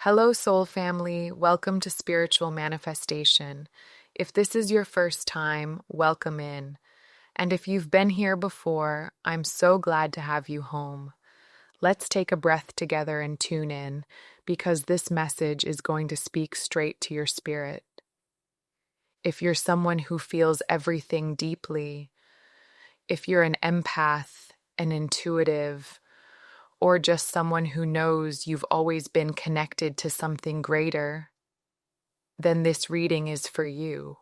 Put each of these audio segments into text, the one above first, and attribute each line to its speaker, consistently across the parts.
Speaker 1: Hello, soul family. Welcome to Spiritual Manifestation. If this is your first time, welcome in. And if you've been here before, I'm so glad to have you home. Let's take a breath together and tune in, because this message is going to speak straight to your spirit. If you're someone who feels everything deeply, if you're an empath, an intuitive, or just someone who knows you've always been connected to something greater, then this reading is for you.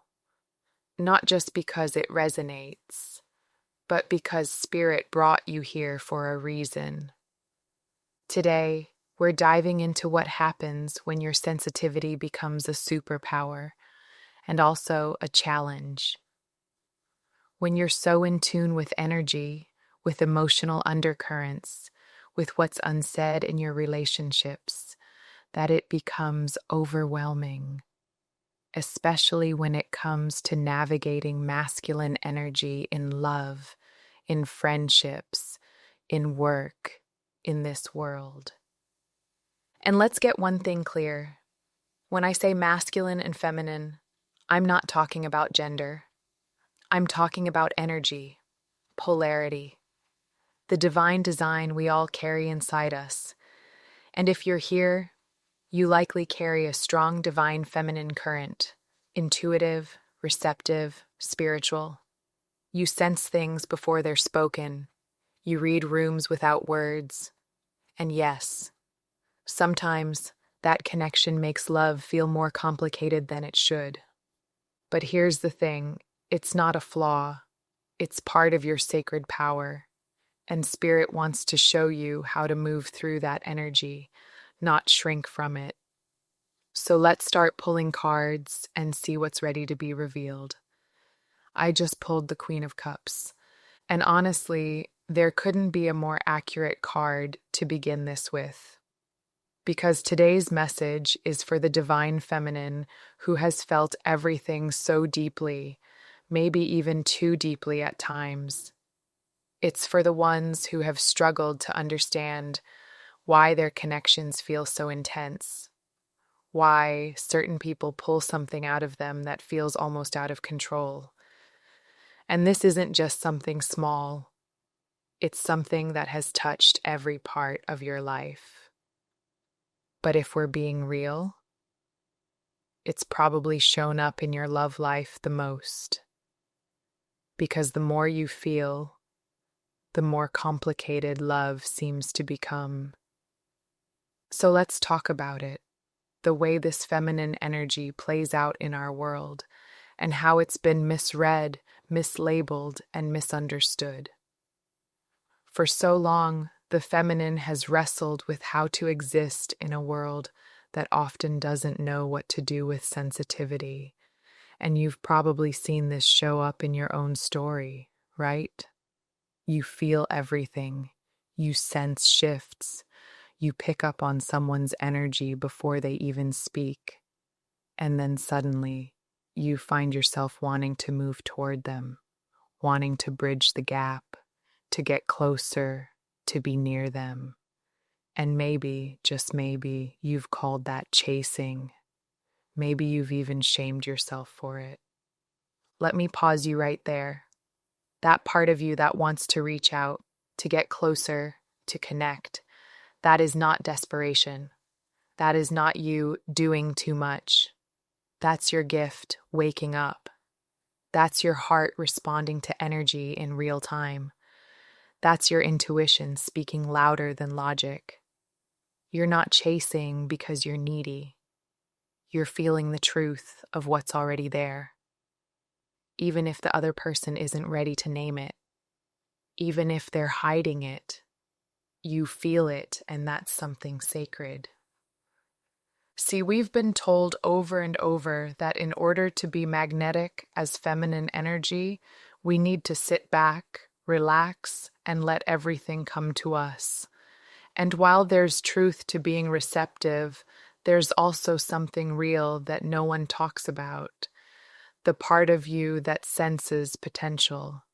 Speaker 1: Not just because it resonates, but because Spirit brought you here for a reason. Today, we're diving into what happens when your sensitivity becomes a superpower and also a challenge. When you're so in tune with energy, with emotional undercurrents, with what's unsaid in your relationships, that it becomes overwhelming, especially when it comes to navigating masculine energy in love, in friendships, in work, in this world. And let's get one thing clear. When I say masculine and feminine, I'm not talking about gender. I'm talking about energy, polarity, the divine design we all carry inside us. And if you're here, you likely carry a strong divine feminine current, intuitive, receptive, spiritual. You sense things before they're spoken. You read rooms without words. And yes, sometimes that connection makes love feel more complicated than it should. But here's the thing, it's not a flaw. It's part of your sacred power. And Spirit wants to show you how to move through that energy, not shrink from it. So let's start pulling cards and see what's ready to be revealed. I just pulled the Queen of Cups. And honestly, there couldn't be a more accurate card to begin this with. Because today's message is for the divine feminine who has felt everything so deeply, maybe even too deeply at times. It's for the ones who have struggled to understand why their connections feel so intense, why certain people pull something out of them that feels almost out of control. And this isn't just something small, it's something that has touched every part of your life. But if we're being real, it's probably shown up in your love life the most. Because the more you feel, the more complicated love seems to become. So let's talk about it, the way this feminine energy plays out in our world, and how it's been misread, mislabeled, and misunderstood. For so long, the feminine has wrestled with how to exist in a world that often doesn't know what to do with sensitivity. And you've probably seen this show up in your own story, right? You feel everything. You sense shifts. You pick up on someone's energy before they even speak. And then suddenly, you find yourself wanting to move toward them, wanting to bridge the gap, to get closer, to be near them. And maybe, just maybe, you've called that chasing. Maybe you've even shamed yourself for it. Let me pause you right there. That part of you that wants to reach out, to get closer, to connect, that is not desperation. That is not you doing too much. That's your gift waking up. That's your heart responding to energy in real time. That's your intuition speaking louder than logic. You're not chasing because you're needy. You're feeling the truth of what's already there. Even if the other person isn't ready to name it, even if they're hiding it, you feel it, and that's something sacred. See, we've been told over and over that in order to be magnetic as feminine energy, we need to sit back, relax, and let everything come to us. And while there's truth to being receptive, there's also something real that no one talks about. The part of you that senses potential,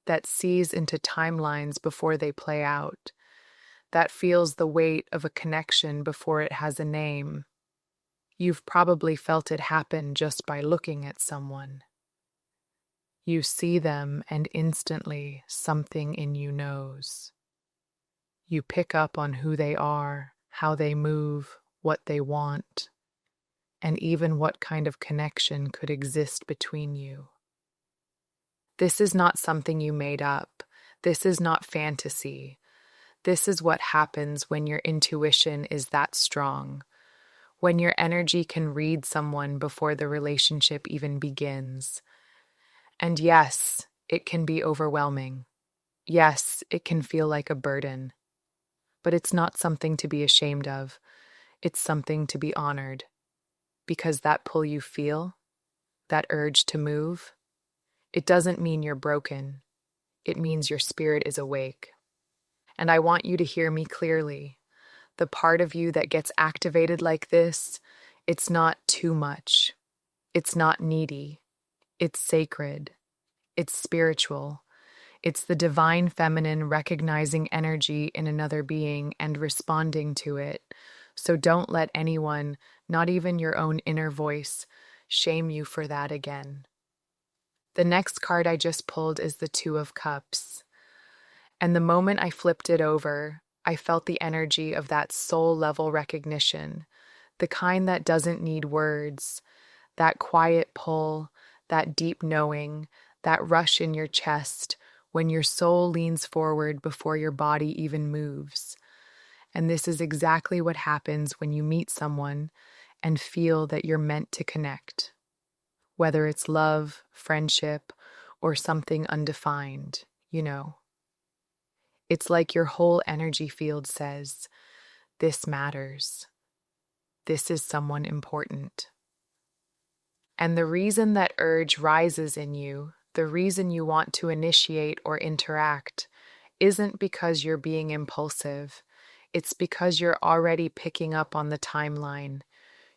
Speaker 1: that sees into timelines before they play out, that feels the weight of a connection before it has a name. You've probably felt it happen just by looking at someone. You see them, and instantly something in you knows. You pick up on who they are, how they move, what they want, and even what kind of connection could exist between you. This is not something you made up. This is not fantasy. This is what happens when your intuition is that strong, when your energy can read someone before the relationship even begins. And yes, it can be overwhelming. Yes, it can feel like a burden. But it's not something to be ashamed of. It's something to be honored. Because that pull you feel, that urge to move, it doesn't mean you're broken. It means your spirit is awake. And I want you to hear me clearly. The part of you that gets activated like this, it's not too much. It's not needy. It's sacred. It's spiritual. It's the divine feminine recognizing energy in another being and responding to it. So don't let anyone, not even your own inner voice, shame you for that again. The next card I just pulled is the Two of Cups. And the moment I flipped it over, I felt the energy of that soul level recognition, the kind that doesn't need words, that quiet pull, that deep knowing, that rush in your chest when your soul leans forward before your body even moves. And this is exactly what happens when you meet someone and feel that you're meant to connect, whether it's love, friendship, or something undefined, you know. It's like your whole energy field says, this matters. This is someone important. And the reason that urge rises in you, the reason you want to initiate or interact, isn't because you're being impulsive. It's because you're already picking up on the timeline.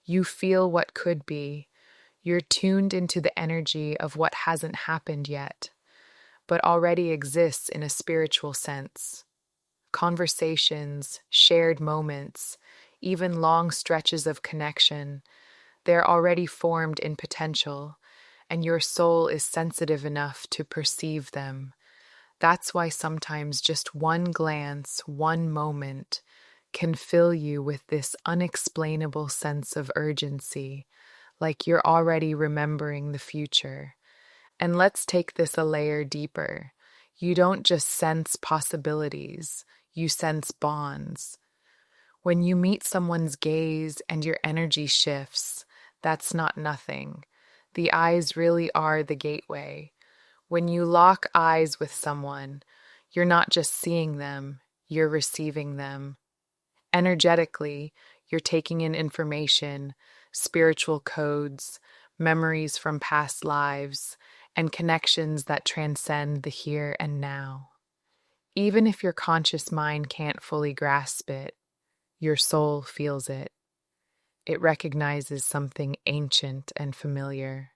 Speaker 1: You feel what could be. You're tuned into the energy of what hasn't happened yet, but already exists in a spiritual sense. Conversations, shared moments, even long stretches of connection, they're already formed in potential, and your soul is sensitive enough to perceive them. That's why sometimes just one glance, one moment, can fill you with this unexplainable sense of urgency, like you're already remembering the future. And let's take this a layer deeper. You don't just sense possibilities, you sense bonds. When you meet someone's gaze and your energy shifts, that's not nothing. The eyes really are the gateway. When you lock eyes with someone, you're not just seeing them, you're receiving them. Energetically, you're taking in information, spiritual codes, memories from past lives, and connections that transcend the here and now. Even if your conscious mind can't fully grasp it, your soul feels it. It recognizes something ancient and familiar.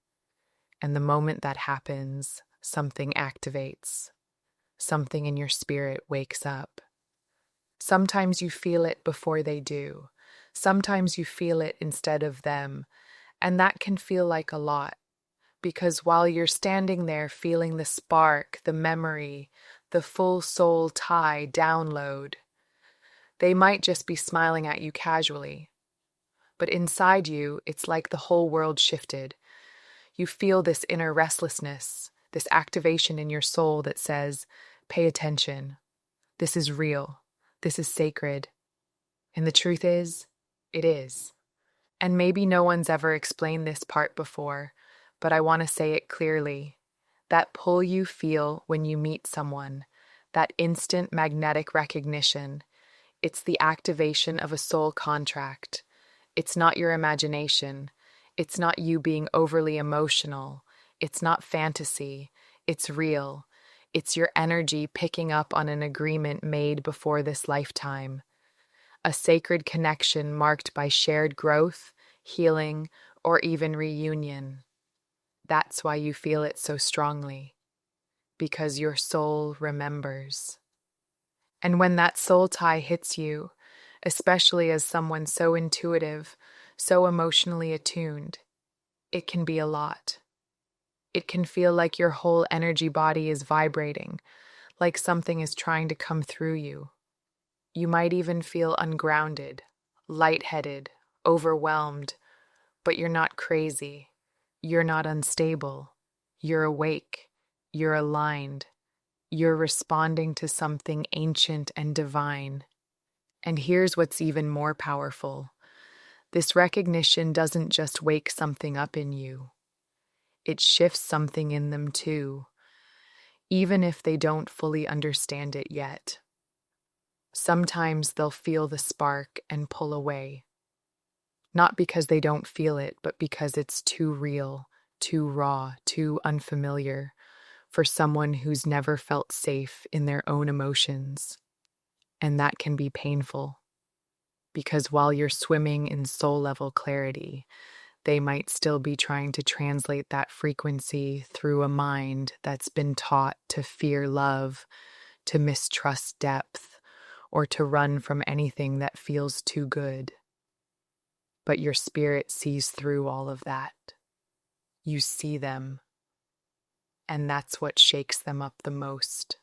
Speaker 1: And the moment that happens, something activates. Something in your spirit wakes up. Sometimes you feel it before they do. Sometimes you feel it instead of them. And that can feel like a lot. Because while you're standing there feeling the spark, the memory, the full soul tie download, they might just be smiling at you casually. But inside you, it's like the whole world shifted. You feel this inner restlessness, this activation in your soul that says, pay attention. This is real. This is sacred. And the truth is, it is. And maybe no one's ever explained this part before, but I want to say it clearly. That pull you feel when you meet someone, that instant magnetic recognition, it's the activation of a soul contract. It's not your imagination. It's not you being overly emotional. It's not fantasy. It's real. It's your energy picking up on an agreement made before this lifetime. A sacred connection marked by shared growth, healing, or even reunion. That's why you feel it so strongly. Because your soul remembers. And when that soul tie hits you, especially as someone so intuitive, so emotionally attuned, it can be a lot. It can feel like your whole energy body is vibrating, like something is trying to come through you. You might even feel ungrounded, lightheaded, overwhelmed, but you're not crazy. You're not unstable. You're awake. You're aligned. You're responding to something ancient and divine. And here's what's even more powerful. This recognition doesn't just wake something up in you, it shifts something in them too, even if they don't fully understand it yet. Sometimes they'll feel the spark and pull away, not because they don't feel it, but because it's too real, too raw, too unfamiliar for someone who's never felt safe in their own emotions. And that can be painful, because while you're swimming in soul level clarity, they might still be trying to translate that frequency through a mind that's been taught to fear love, to mistrust depth, or to run from anything that feels too good. But your spirit sees through all of that. You see them, and that's what shakes them up the most.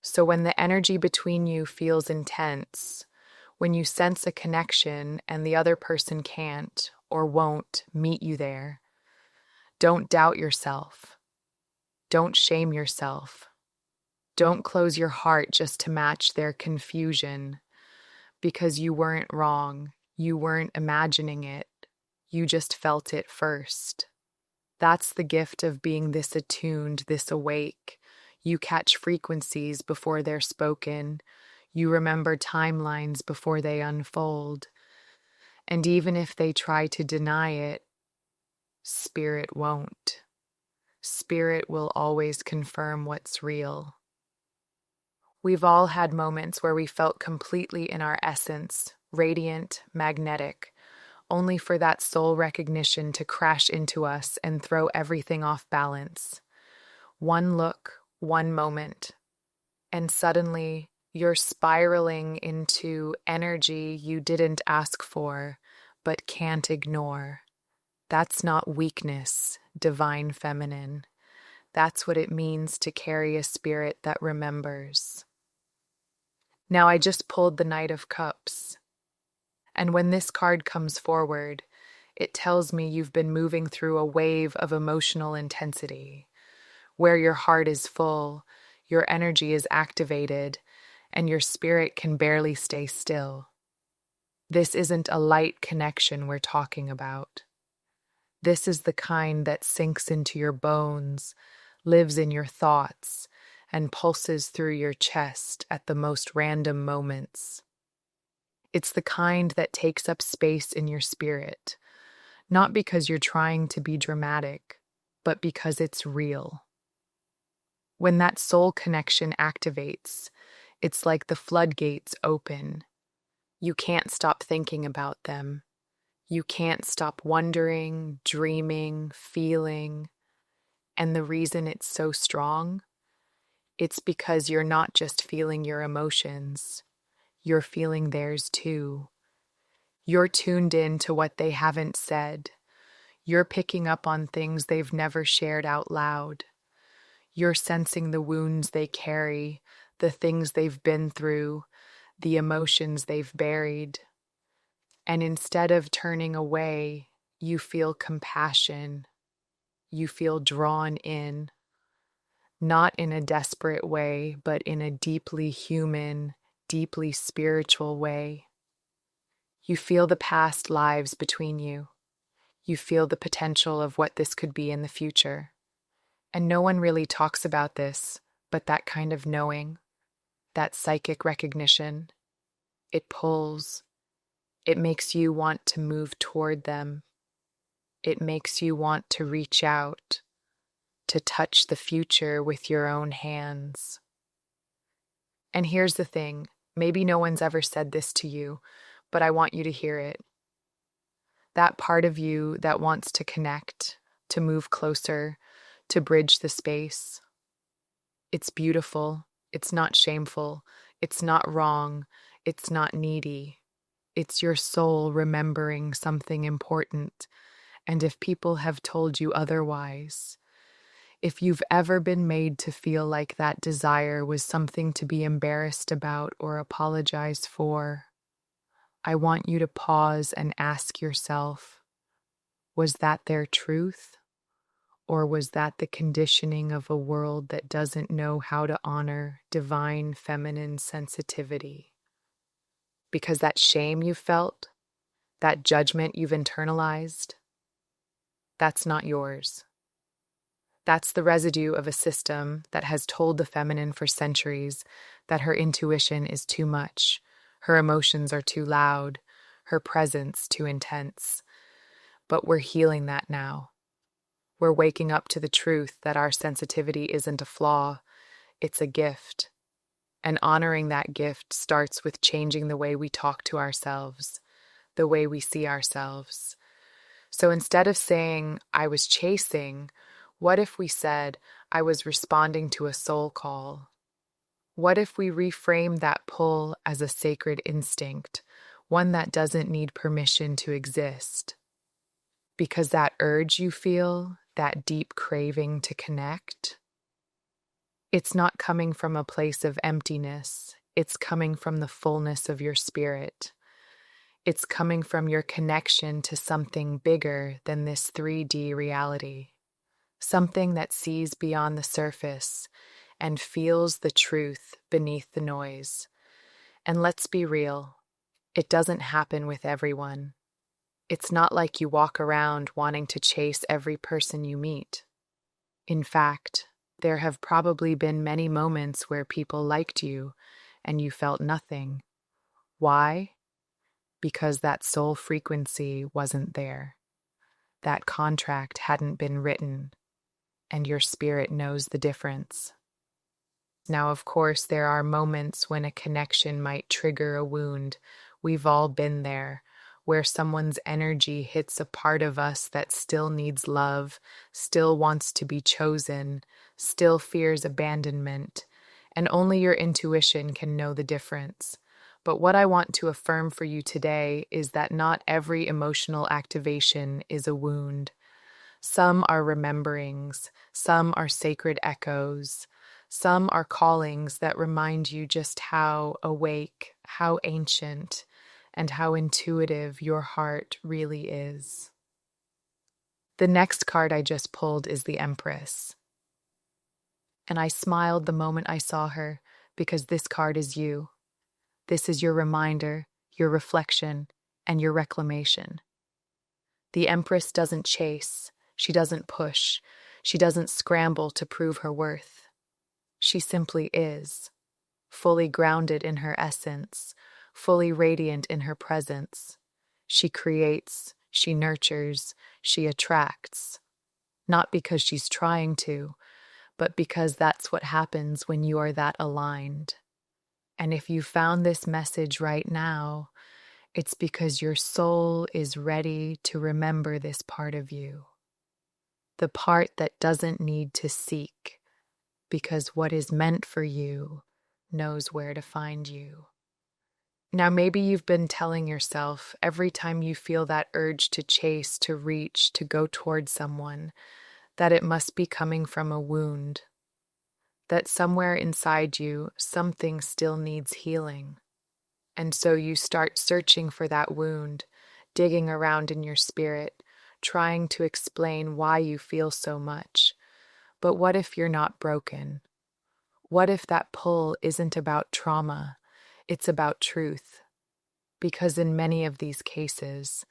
Speaker 1: So when the energy between you feels intense, when you sense a connection and the other person can't or won't meet you there, don't doubt yourself. Don't shame yourself. Don't close your heart just to match their confusion, because you weren't wrong. You weren't imagining it. You just felt it first. That's the gift of being this attuned, this awake. You catch frequencies before they're spoken. You remember timelines before they unfold. And even if they try to deny it, spirit won't. Spirit will always confirm what's real. We've all had moments where we felt completely in our essence, radiant, magnetic, only for that soul recognition to crash into us and throw everything off balance. One look, one moment, and suddenly you're spiraling into energy you didn't ask for, but can't ignore. That's not weakness, divine feminine. That's what it means to carry a spirit that remembers. Now, I just pulled the Knight of Cups, and when this card comes forward, it tells me you've been moving through a wave of emotional intensity, where your heart is full, your energy is activated, and your spirit can barely stay still. This isn't a light connection we're talking about. This is the kind that sinks into your bones, lives in your thoughts, and pulses through your chest at the most random moments. It's the kind that takes up space in your spirit, not because you're trying to be dramatic, but because it's real. When that soul connection activates, it's like the floodgates open. You can't stop thinking about them. You can't stop wondering, dreaming, feeling. And the reason it's so strong, it's because you're not just feeling your emotions, you're feeling theirs too. You're tuned in to what they haven't said. You're picking up on things they've never shared out loud. You're sensing the wounds they carry, the things they've been through, the emotions they've buried. And instead of turning away, you feel compassion. You feel drawn in, not in a desperate way, but in a deeply human, deeply spiritual way. You feel the past lives between you. You feel the potential of what this could be in the future. And no one really talks about this, but that kind of knowing, that psychic recognition, it pulls. It makes you want to move toward them. It makes you want to reach out, to touch the future with your own hands. And here's the thing, maybe no one's ever said this to you, but I want you to hear it. That part of you that wants to connect, to move closer, to bridge the space. It's beautiful. It's not shameful. It's not wrong. It's not needy. It's your soul remembering something important. And if people have told you otherwise, if you've ever been made to feel like that desire was something to be embarrassed about or apologize for, I want you to pause and ask yourself, was that their truth? Or was that the conditioning of a world that doesn't know how to honor divine feminine sensitivity? Because that shame you felt, that judgment you've internalized, that's not yours. That's the residue of a system that has told the feminine for centuries that her intuition is too much, her emotions are too loud, her presence too intense. But we're healing that now. We're waking up to the truth that our sensitivity isn't a flaw, it's a gift. And honoring that gift starts with changing the way we talk to ourselves, the way we see ourselves. So instead of saying, I was chasing, what if we said, I was responding to a soul call? What if we reframe that pull as a sacred instinct, one that doesn't need permission to exist? Because that urge you feel, that deep craving to connect, it's not coming from a place of emptiness. It's coming from the fullness of your spirit. It's coming from your connection to something bigger than this 3D reality, something that sees beyond the surface and feels the truth beneath the noise. And let's be real, it doesn't happen with everyone. It's not like you walk around wanting to chase every person you meet. In fact, there have probably been many moments where people liked you and you felt nothing. Why? Because that soul frequency wasn't there. That contract hadn't been written, and your spirit knows the difference. Now, of course, there are moments when a connection might trigger a wound. We've all been there, where someone's energy hits a part of us that still needs love, still wants to be chosen, still fears abandonment, and only your intuition can know the difference. But what I want to affirm for you today is that not every emotional activation is a wound. Some are rememberings, some are sacred echoes, some are callings that remind you just how awake, how ancient, and how intuitive your heart really is. The next card I just pulled is the Empress. And I smiled the moment I saw her because this card is you. This is your reminder, your reflection, and your reclamation. The Empress doesn't chase, she doesn't push, she doesn't scramble to prove her worth. She simply is, fully grounded in her essence, fully radiant in her presence. She creates, she nurtures, she attracts. Not because she's trying to, but because that's what happens when you are that aligned. And if you found this message right now, it's because your soul is ready to remember this part of you. The part that doesn't need to seek, because what is meant for you knows where to find you. Now, maybe you've been telling yourself every time you feel that urge to chase, to reach, to go toward someone, that it must be coming from a wound, that somewhere inside you, something still needs healing. And so you start searching for that wound, digging around in your spirit, trying to explain why you feel so much. But what if you're not broken? What if that pull isn't about trauma? It's about truth. Because in many of these cases,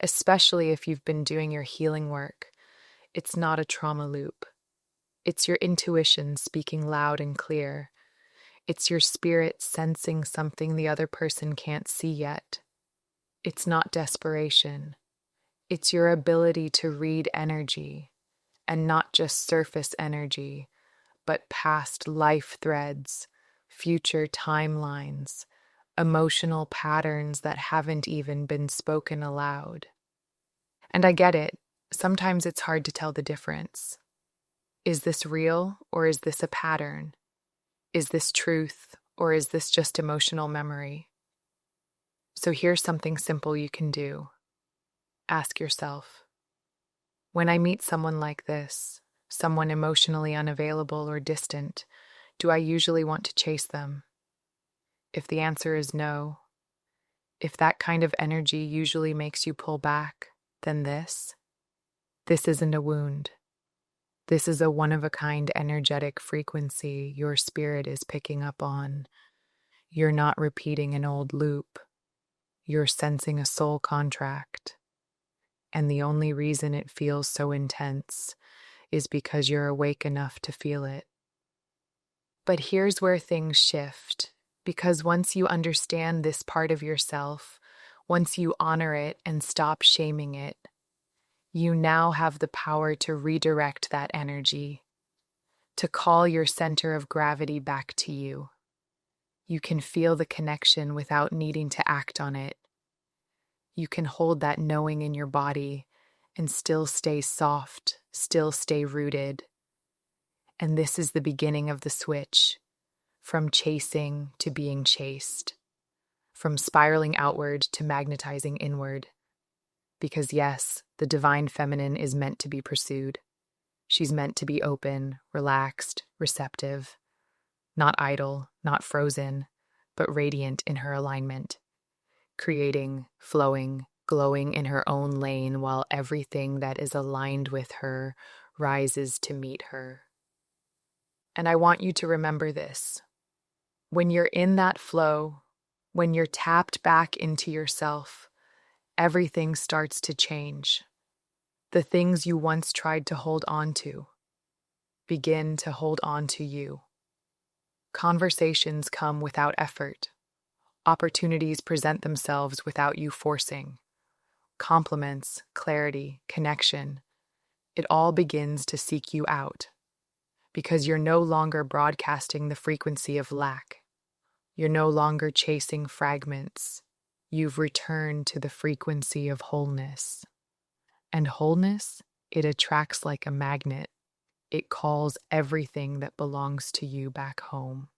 Speaker 1: especially if you've been doing your healing work, it's not a trauma loop. It's your intuition speaking loud and clear. It's your spirit sensing something the other person can't see yet. It's not desperation. It's your ability to read energy, and not just surface energy, but past life threads, future timelines, emotional patterns that haven't even been spoken aloud. And I get it. Sometimes it's hard to tell the difference. Is this real or is this a pattern? Is this truth Or is this just emotional memory? So here's something simple you can do. Ask yourself, when I meet someone like this, someone emotionally unavailable or distant, do I usually want to chase them? If the answer is no, if that kind of energy usually makes you pull back, then this isn't a wound. This is a one-of-a-kind energetic frequency your spirit is picking up on. You're not repeating an old loop. You're sensing a soul contract. And the only reason it feels so intense is because you're awake enough to feel it. But here's where things shift, because once you understand this part of yourself, once you honor it and stop shaming it, you now have the power to redirect that energy, to call your center of gravity back to you. You can feel the connection without needing to act on it. You can hold that knowing in your body and still stay soft, still stay rooted. And this is the beginning of the switch, from chasing to being chased, from spiraling outward to magnetizing inward. Because yes, the divine feminine is meant to be pursued. She's meant to be open, relaxed, receptive, not idle, not frozen, but radiant in her alignment, creating, flowing, glowing in her own lane while everything that is aligned with her rises to meet her. And I want you to remember this. When you're in that flow, when you're tapped back into yourself, everything starts to change. The things you once tried to hold on to begin to hold on to you. Conversations come without effort. Opportunities present themselves without you forcing. Compliments, clarity, connection. It all begins to seek you out because you're no longer broadcasting the frequency of lack. You're no longer chasing fragments. You've returned to the frequency of wholeness. And wholeness, it attracts like a magnet. It calls everything that belongs to you back home.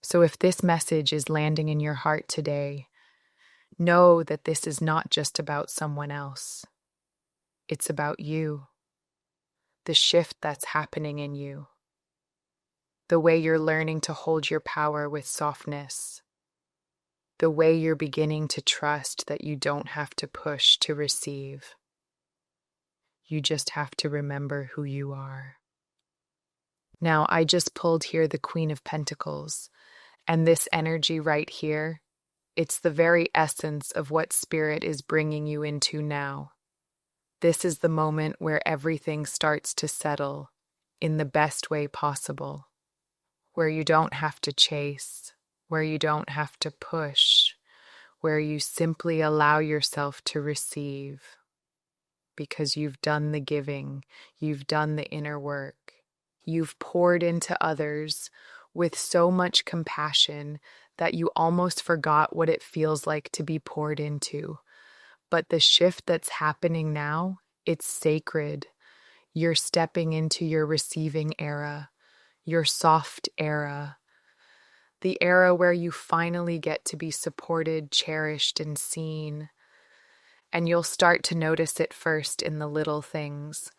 Speaker 1: So if this message is landing in your heart today, know that this is not just about someone else. It's about you. The shift that's happening in you. The way you're learning to hold your power with softness. The way you're beginning to trust that you don't have to push to receive. You just have to remember who you are. Now, I just pulled here the Queen of Pentacles, and this energy right here, it's the very essence of what Spirit is bringing you into now. This is the moment where everything starts to settle in the best way possible, where you don't have to chase, where you don't have to push, where you simply allow yourself to receive. Because you've done the giving, you've done the inner work, you've poured into others with so much compassion that you almost forgot what it feels like to be poured into. But the shift that's happening now, it's sacred. You're stepping into your receiving era, your soft era, the era where you finally get to be supported, cherished, and seen. And you'll start to notice it first in the little things.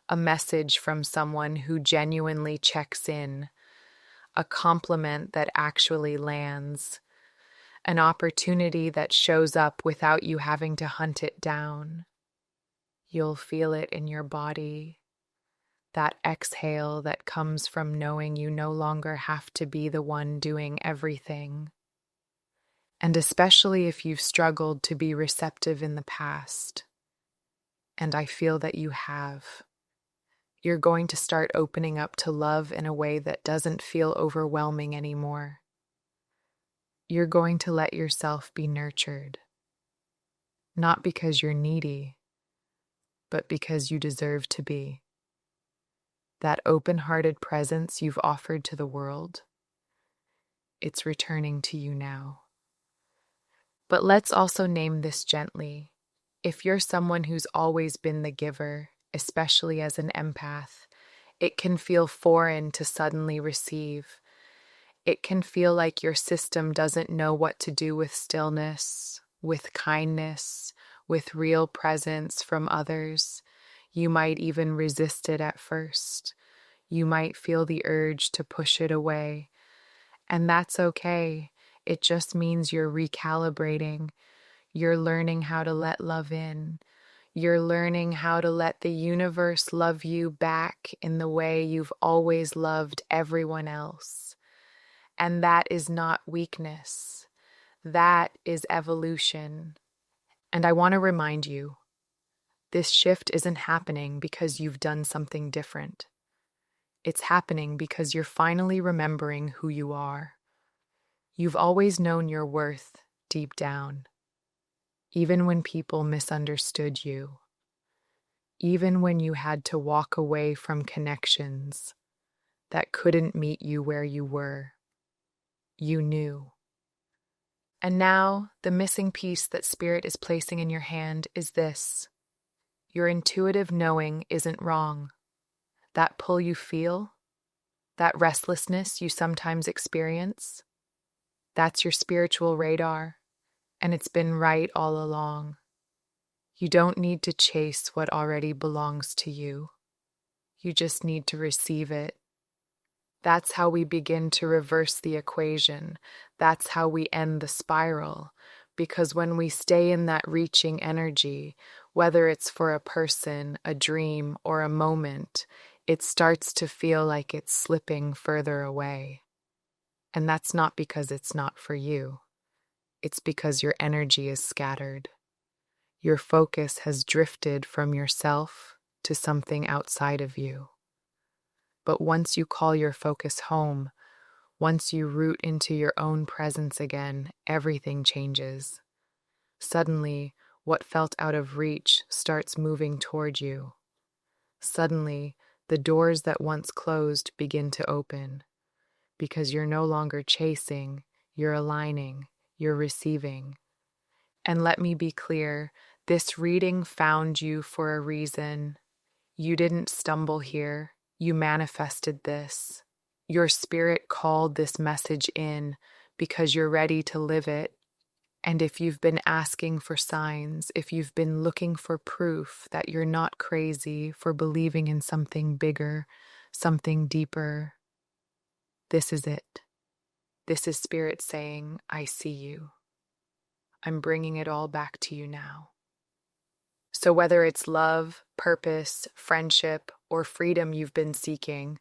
Speaker 1: A message from someone who genuinely checks in. A compliment that actually lands. An opportunity that shows up without you having to hunt it down. You'll feel it in your body. That exhale that comes from knowing you no longer have to be the one doing everything. And especially if you've struggled to be receptive in the past, and I feel that you have, you're going to start opening up to love in a way that doesn't feel overwhelming anymore. You're going to let yourself be nurtured, not because you're needy, but because you deserve to be. That open-hearted presence you've offered to the world, it's returning to you now. But let's also name this gently. If you're someone who's always been the giver, especially as an empath, it can feel foreign to suddenly receive. It can feel like your system doesn't know what to do with stillness, with kindness, with real presence from others. You might even resist it at first. You might feel the urge to push it away. And that's okay. It just means you're recalibrating. You're learning how to let love in. You're learning how to let the universe love you back in the way you've always loved everyone else. And that is not weakness. That is evolution. And I want to remind you, this shift isn't happening because you've done something different. It's happening because you're finally remembering who you are. You've always known your worth deep down, even when people misunderstood you, even when you had to walk away from connections that couldn't meet you where you were. You knew. And now, the missing piece that Spirit is placing in your hand is this. Your intuitive knowing isn't wrong. That pull you feel, that restlessness you sometimes experience, that's your spiritual radar, and it's been right all along. You don't need to chase what already belongs to you. You just need to receive it. That's how we begin to reverse the equation. That's how we end the spiral. Because when we stay in that reaching energy, whether it's for a person, a dream, or a moment, it starts to feel like it's slipping further away. And that's not because it's not for you. It's because your energy is scattered. Your focus has drifted from yourself to something outside of you. But once you call your focus home, once you root into your own presence again, everything changes. Suddenly, what felt out of reach starts moving toward you. Suddenly, the doors that once closed begin to open, because you're no longer chasing, you're aligning, you're receiving. And let me be clear, this reading found you for a reason. You didn't stumble here. You manifested this. Your spirit called this message in because you're ready to live it. And if you've been asking for signs, if you've been looking for proof that you're not crazy for believing in something bigger, something deeper, this is it. This is Spirit saying, I see you. I'm bringing it all back to you now. So whether it's love, purpose, friendship, or freedom you've been seeking,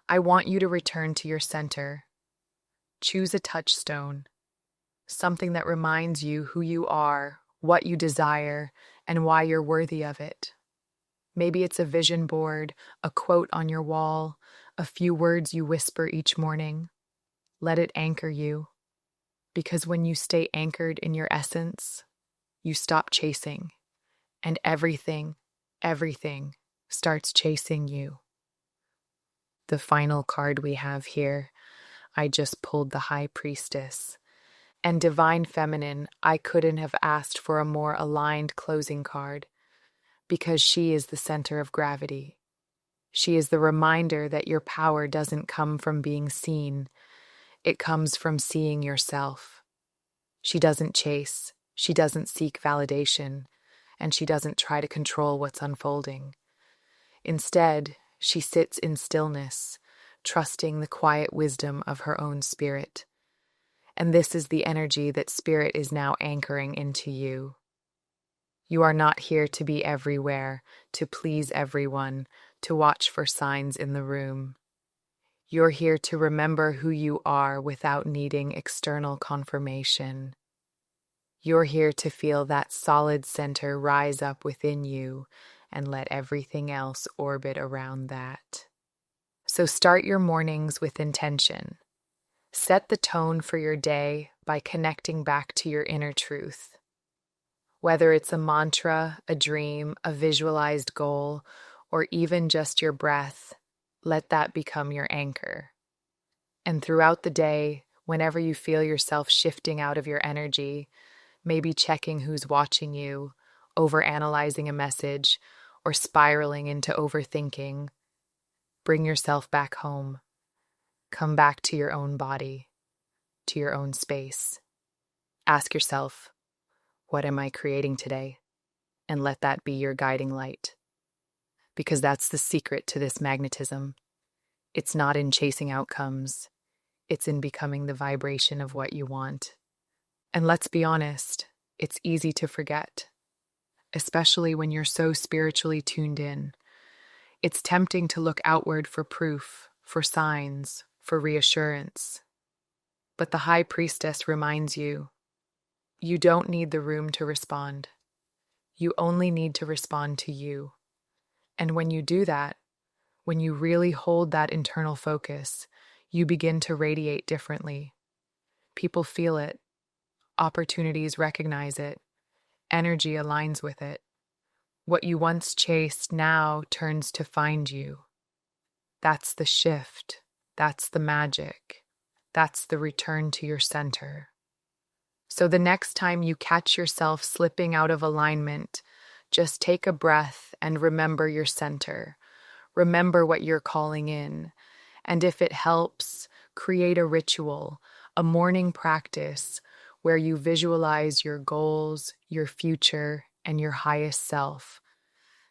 Speaker 1: I want you to return to your center. Choose a touchstone, something that reminds you who you are, what you desire, and why you're worthy of it. Maybe it's a vision board, a quote on your wall, a few words you whisper each morning. Let it anchor you, because when you stay anchored in your essence, you stop chasing, and everything starts chasing you. The final card we have here, I just pulled the High Priestess. And Divine Feminine, I couldn't have asked for a more aligned closing card, because she is the center of gravity. She is the reminder that your power doesn't come from being seen. It comes from seeing yourself. She doesn't chase. She doesn't seek validation. And she doesn't try to control what's unfolding. Instead, she sits in stillness, trusting the quiet wisdom of her own spirit. And this is the energy that Spirit is now anchoring into you. You are not here to be everywhere, to please everyone, to watch for signs in the room. You're here to remember who you are without needing external confirmation. You're here to feel that solid center rise up within you and let everything else orbit around that. So start your mornings with intention. Set the tone for your day by connecting back to your inner truth. Whether it's a mantra, a dream, a visualized goal, or even just your breath, let that become your anchor. And throughout the day, whenever you feel yourself shifting out of your energy, maybe checking who's watching you, overanalyzing a message, or spiraling into overthinking, bring yourself back home. Come back to your own body, to your own space. Ask yourself, what am I creating today? And let that be your guiding light. Because that's the secret to this magnetism. It's not in chasing outcomes. It's in becoming the vibration of what you want. And let's be honest, it's easy to forget, especially when you're so spiritually tuned in. It's tempting to look outward for proof, for signs, for reassurance. But the High Priestess reminds you, you don't need the room to respond. You only need to respond to you. And when you do that, when you really hold that internal focus, you begin to radiate differently. People feel it. Opportunities recognize it. Energy aligns with it. What you once chased now turns to find you. That's the shift. That's the magic. That's the return to your center. So the next time you catch yourself slipping out of alignment, just take a breath and remember your center. Remember what you're calling in. And if it helps, create a ritual, a morning practice where you visualize your goals, your future, and your highest self.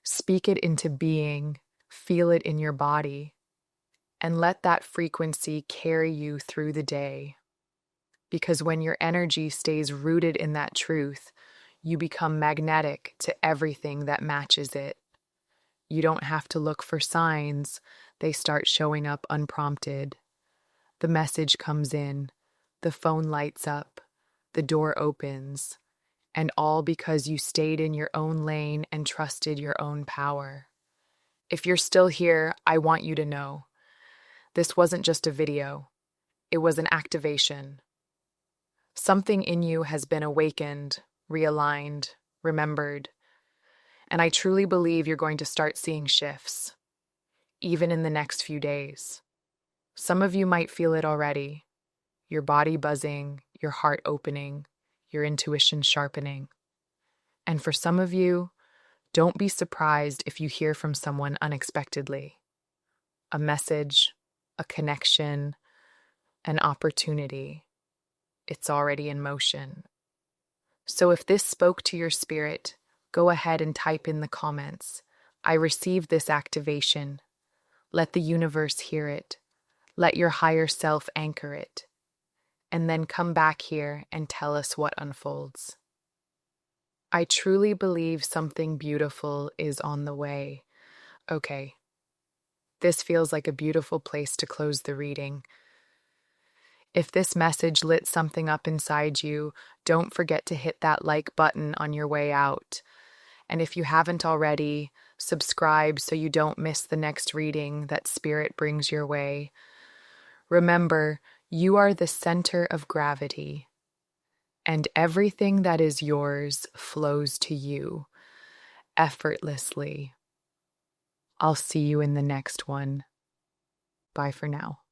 Speaker 1: Speak it into being, feel it in your body, and let that frequency carry you through the day. Because when your energy stays rooted in that truth, you become magnetic to everything that matches it. You don't have to look for signs, they start showing up unprompted. The message comes in, the phone lights up, the door opens, and all because you stayed in your own lane and trusted your own power. If you're still here, I want you to know, this wasn't just a video, it was an activation. Something in you has been awakened, realigned, remembered, and I truly believe you're going to start seeing shifts, even in the next few days. Some of you might feel it already, your body buzzing, your heart opening, your intuition sharpening. And for some of you, don't be surprised if you hear from someone unexpectedly. A message, a connection, an opportunity. It's already in motion. So if this spoke to your spirit, go ahead and type in the comments, I received this activation. Let the universe hear it. Let your higher self anchor it. And then come back here and tell us what unfolds. I truly believe something beautiful is on the way. Okay, this feels like a beautiful place to close the reading. If this message lit something up inside you, don't forget to hit that like button on your way out. And if you haven't already, subscribe so you don't miss the next reading that Spirit brings your way. Remember, you are the center of gravity, and everything that is yours flows to you effortlessly. I'll see you in the next one. Bye for now.